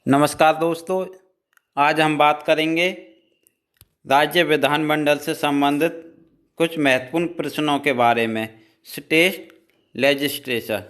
नमस्कार दोस्तों, आज हम बात करेंगे राज्य विधानमंडल से संबंधित कुछ महत्वपूर्ण प्रश्नों के बारे में। स्टेट लेजिस्लेचर,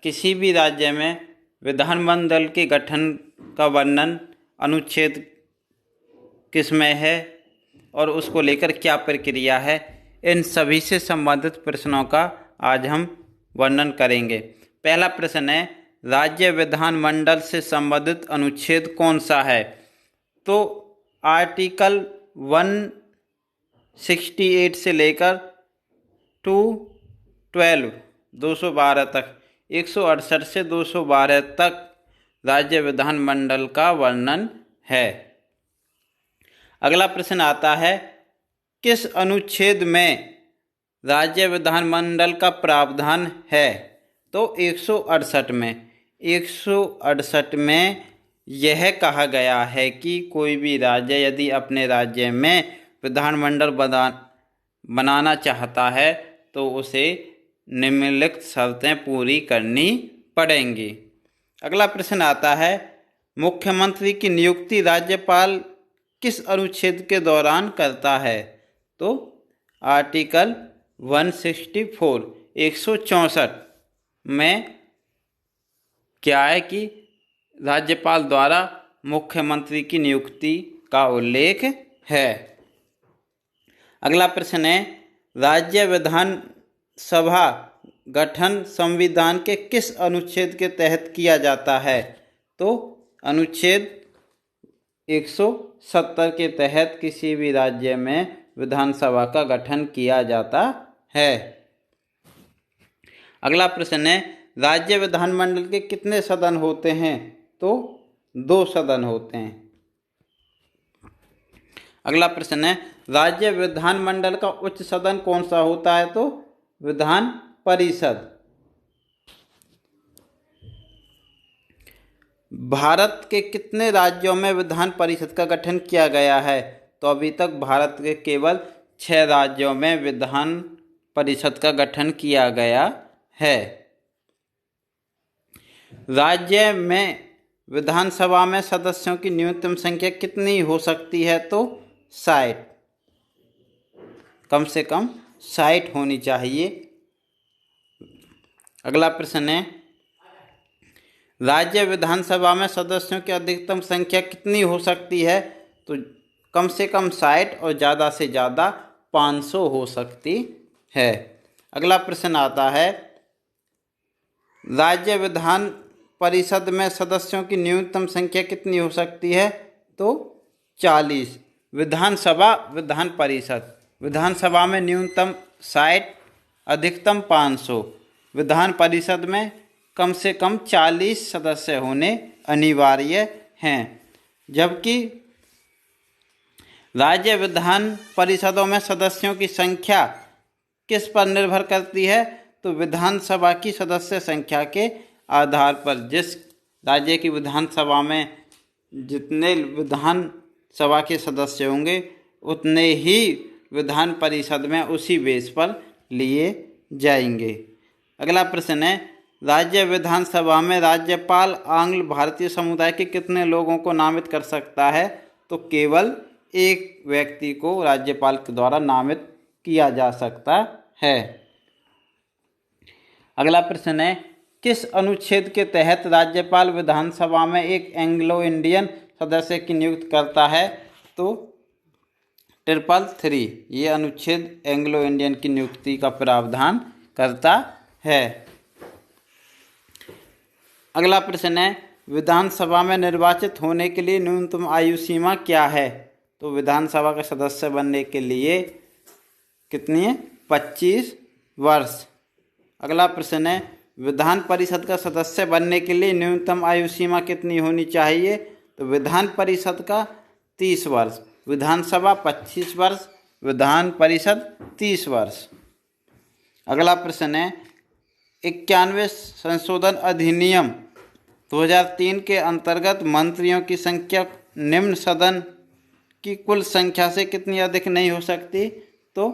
किसी भी राज्य में विधानमंडल के गठन का वर्णन अनुच्छेद किसमें है और उसको लेकर क्या प्रक्रिया है, इन सभी से संबंधित प्रश्नों का आज हम वर्णन करेंगे। पहला प्रश्न है, राज्य विधानमंडल से संबंधित अनुच्छेद कौन सा है? तो आर्टिकल 168 से लेकर 212 तक, 168 से 212 तक राज्य विधानमंडल का वर्णन है। अगला प्रश्न आता है, किस अनुच्छेद में राज्य विधानमंडल का प्रावधान है? तो 168 में। 168 में यह कहा गया है कि कोई भी राज्य यदि अपने राज्य में विधानमंडल बनाना चाहता है तो उसे निम्नलिखित शर्तें पूरी करनी पड़ेंगी। अगला प्रश्न आता है, मुख्यमंत्री की नियुक्ति राज्यपाल किस अनुच्छेद के दौरान करता है? तो आर्टिकल 164 164 में क्या है कि राज्यपाल द्वारा मुख्यमंत्री की नियुक्ति का उल्लेख है। अगला प्रश्न है, राज्य विधानसभा गठन संविधान के किस अनुच्छेद के तहत किया जाता है? तो अनुच्छेद 170 के तहत किसी भी राज्य में विधानसभा का गठन किया जाता है। अगला प्रश्न है, राज्य विधानमंडल के कितने सदन होते हैं? तो 2 सदन होते हैं। अगला प्रश्न है, राज्य विधानमंडल का उच्च सदन कौन सा होता है? तो विधान परिषद। भारत के कितने राज्यों में विधान परिषद का गठन किया गया है? तो अभी तक भारत के केवल 6 राज्यों में विधान परिषद का गठन किया गया है। राज्य में विधानसभा में सदस्यों की न्यूनतम संख्या कितनी हो सकती है? तो 60, कम से कम 60 होनी चाहिए। अगला प्रश्न है, राज्य विधानसभा में सदस्यों की अधिकतम संख्या कितनी हो सकती है? तो कम से कम 60 और ज़्यादा से ज़्यादा 500 हो सकती है। अगला प्रश्न आता है, राज्य विधान परिषद में सदस्यों की न्यूनतम संख्या कितनी हो सकती है? तो 40। विधानसभा विधान परिषद, विधानसभा में न्यूनतम 60, अधिकतम 500। विधान परिषद में कम से कम 40 सदस्य होने अनिवार्य हैं। जबकि राज्य विधान परिषदों में सदस्यों की संख्या किस पर निर्भर करती है? तो विधानसभा की सदस्य संख्या के आधार पर। जिस राज्य की विधानसभा में जितने विधानसभा के सदस्य होंगे उतने ही विधान परिषद में उसी बेस पर लिए जाएंगे। अगला प्रश्न है, राज्य विधानसभा में राज्यपाल आंग्ल भारतीय समुदाय के कितने लोगों को नामित कर सकता है? तो केवल एक व्यक्ति को राज्यपाल के द्वारा नामित किया जा सकता है। अगला प्रश्न है, किस अनुच्छेद के तहत राज्यपाल विधानसभा में एक एंग्लो इंडियन सदस्य की नियुक्ति करता है? तो 333, ये अनुच्छेद एंग्लो इंडियन की नियुक्ति का प्रावधान करता है। अगला प्रश्न है, विधानसभा में निर्वाचित होने के लिए न्यूनतम आयु सीमा क्या है? तो विधानसभा के सदस्य बनने के लिए कितनी है? 25 वर्ष। अगला प्रश्न है, विधान परिषद का सदस्य बनने के लिए न्यूनतम आयु सीमा कितनी होनी चाहिए? तो विधान परिषद का 30 वर्ष, विधानसभा 25 वर्ष, विधान परिषद 30 वर्ष। अगला प्रश्न है, 91वें संशोधन अधिनियम 2003 के अंतर्गत मंत्रियों की संख्या निम्न सदन की कुल संख्या से कितनी अधिक नहीं हो सकती? तो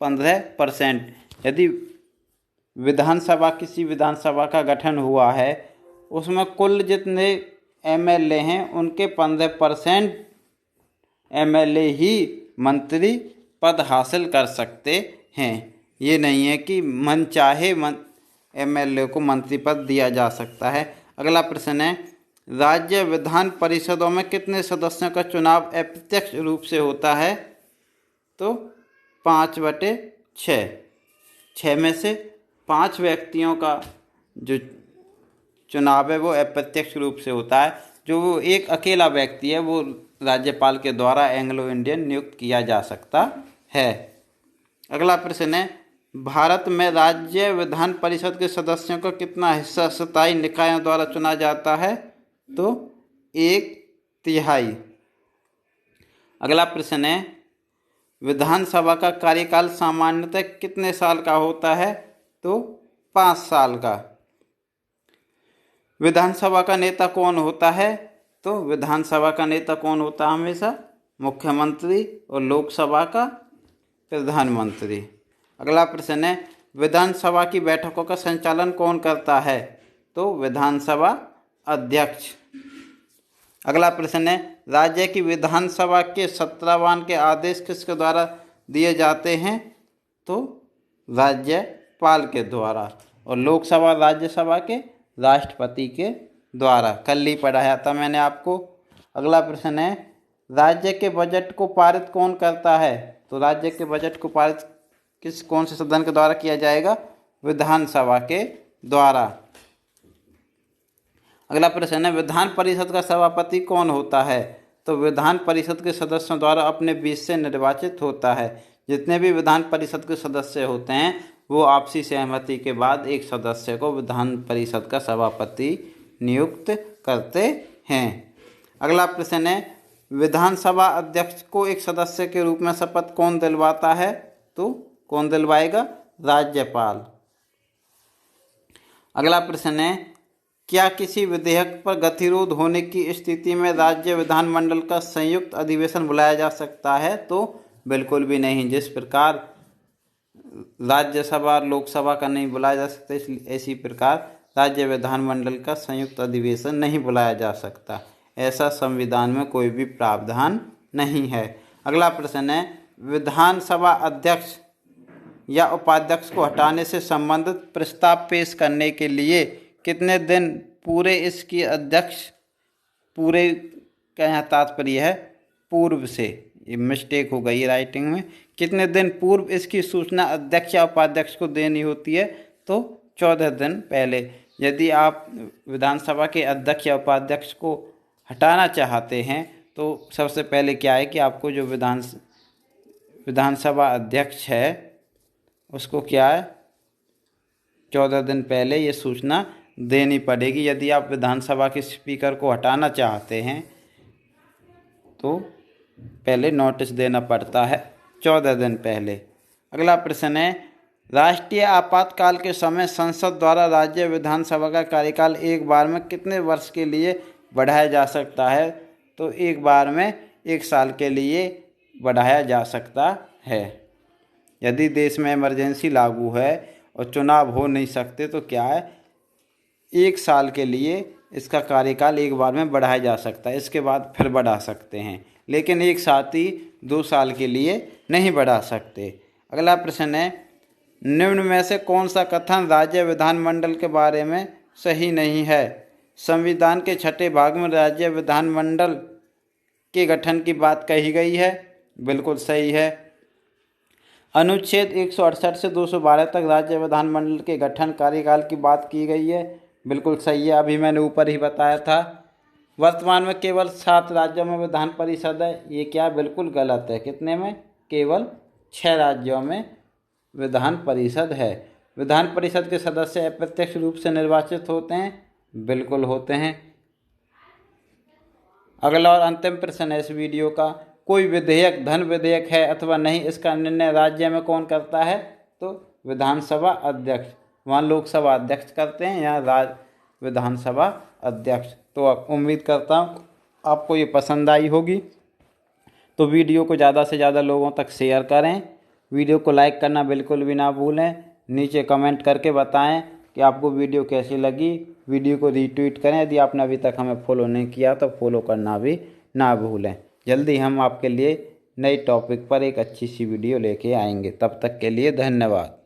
15%। यदि विधानसभा किसी विधानसभा का गठन हुआ है उसमें कुल जितने एमएलए हैं उनके 15% एमएलए ही मंत्री पद हासिल कर सकते हैं। ये नहीं है कि मन चाहे एमएलए को मंत्री पद दिया जा सकता है। अगला प्रश्न है, राज्य विधान परिषदों में कितने सदस्यों का चुनाव अप्रत्यक्ष रूप से होता है? तो 5/6। 6 में से 5 व्यक्तियों का जो चुनाव है वो अप्रत्यक्ष रूप से होता है। जो वो एक अकेला व्यक्ति है वो राज्यपाल के द्वारा एंग्लो इंडियन नियुक्त किया जा सकता है। अगला प्रश्न है, भारत में राज्य विधान परिषद के सदस्यों का कितना हिस्सा स्थायी निकायों द्वारा चुना जाता है? तो 1/3। अगला प्रश्न है, विधानसभा का कार्यकाल सामान्यतः कितने साल का होता है? तो 5 साल का। विधानसभा का नेता कौन होता है? तो विधानसभा का नेता कौन होता है? हमेशा मुख्यमंत्री और लोकसभा का प्रधानमंत्री। अगला प्रश्न है, विधानसभा की बैठकों का संचालन कौन करता है? तो विधानसभा अध्यक्ष। अगला प्रश्न है, राज्य की विधानसभा के सत्रावान के आदेश किसके द्वारा दिए जाते हैं? तो राज्यपाल के द्वारा। और लोकसभा राज्यसभा के राष्ट्रपति के द्वारा। कल ही पढ़ाया था मैंने आपको। अगला प्रश्न है, राज्य के बजट को पारित कौन करता है? तो राज्य के बजट को पारित कौन से सदन के द्वारा किया जाएगा? विधानसभा के द्वारा। अगला प्रश्न है, विधान परिषद का सभापति कौन होता है? तो विधान परिषद के सदस्यों द्वारा अपने बीच से निर्वाचित होता है। जितने भी विधान परिषद के सदस्य होते हैं वो आपसी सहमति के बाद एक सदस्य को विधान परिषद का सभापति नियुक्त करते हैं। अगला प्रश्न है, विधानसभा अध्यक्ष को एक सदस्य के रूप में शपथ कौन दिलवाता है? तो कौन दिलवाएगा? राज्यपाल। अगला प्रश्न है, क्या किसी विधेयक पर गतिरोध होने की स्थिति में राज्य विधानमंडल का संयुक्त अधिवेशन बुलाया जा सकता है? तो बिल्कुल भी नहीं। जिस प्रकार राज्यसभा लोकसभा का नहीं बुलाया जा सकता, इसलिए इसी प्रकार राज्य विधानमंडल का संयुक्त अधिवेशन नहीं बुलाया जा सकता। ऐसा संविधान में कोई भी प्रावधान नहीं है। अगला प्रश्न है, विधानसभा अध्यक्ष या उपाध्यक्ष को हटाने से संबंधित प्रस्ताव पेश करने के लिए कितने दिन पूरे इसकी अध्यक्ष पूरे का यहाँ तात्पर्य है पूर्व से, ये मिस्टेक हो गई राइटिंग में, कितने दिन पूर्व इसकी सूचना अध्यक्ष या उपाध्यक्ष को देनी होती है? तो 14 दिन पहले। यदि आप विधानसभा के अध्यक्ष या उपाध्यक्ष को हटाना चाहते हैं तो सबसे पहले क्या है कि आपको जो विधानसभा अध्यक्ष है उसको क्या है 14 दिन पहले ये सूचना देनी पड़ेगी। यदि आप विधानसभा के स्पीकर को हटाना चाहते हैं तो पहले नोटिस देना पड़ता है 14 दिन पहले। अगला प्रश्न है, राष्ट्रीय आपातकाल के समय संसद द्वारा राज्य विधानसभा का कार्यकाल एक बार में कितने वर्ष के लिए बढ़ाया जा सकता है? तो एक बार में 1 साल के लिए बढ़ाया जा सकता है। यदि देश में इमरजेंसी लागू है और चुनाव हो नहीं सकते तो क्या है 1 साल के लिए इसका कार्यकाल एक बार में बढ़ाया जा सकता है। इसके बाद फिर बढ़ा सकते हैं, लेकिन एक साथ ही 2 साल के लिए नहीं बढ़ा सकते। अगला प्रश्न है, निम्न में से कौन सा कथन राज्य विधानमंडल के बारे में सही नहीं है? संविधान के 6ठे भाग में राज्य विधानमंडल के गठन की बात कही गई है, बिल्कुल सही है। अनुच्छेद 168 से 212 तक राज्य विधानमंडल के गठन कार्यकाल की बात की गई है, बिल्कुल सही है। अभी मैंने ऊपर ही बताया था। वर्तमान में केवल 7 राज्यों में विधान परिषद है, ये क्या बिल्कुल गलत है। कितने में? केवल 6 राज्यों में विधान परिषद है। विधान परिषद के सदस्य अप्रत्यक्ष रूप से निर्वाचित होते हैं, बिल्कुल होते हैं। अगला और अंतिम प्रश्न है इस वीडियो का, कोई विधेयक धन विधेयक है अथवा नहीं, इसका निर्णय राज्य में कौन करता है? तो विधानसभा अध्यक्ष। वहाँ लोकसभा अध्यक्ष करते हैं, यहाँ विधानसभा अध्यक्ष। तो उम्मीद करता हूँ आपको ये पसंद आई होगी। तो वीडियो को ज़्यादा से ज़्यादा लोगों तक शेयर करें। वीडियो को लाइक करना बिल्कुल भी ना भूलें। नीचे कमेंट करके बताएं कि आपको वीडियो कैसी लगी। वीडियो को रीट्वीट करें, यदि आपने अभी तक हमें फॉलो नहीं किया तो फॉलो करना भी ना भूलें। जल्दी हम आपके लिए नई टॉपिक पर एक अच्छी सी वीडियो लेके आएंगे। तब तक के लिए धन्यवाद।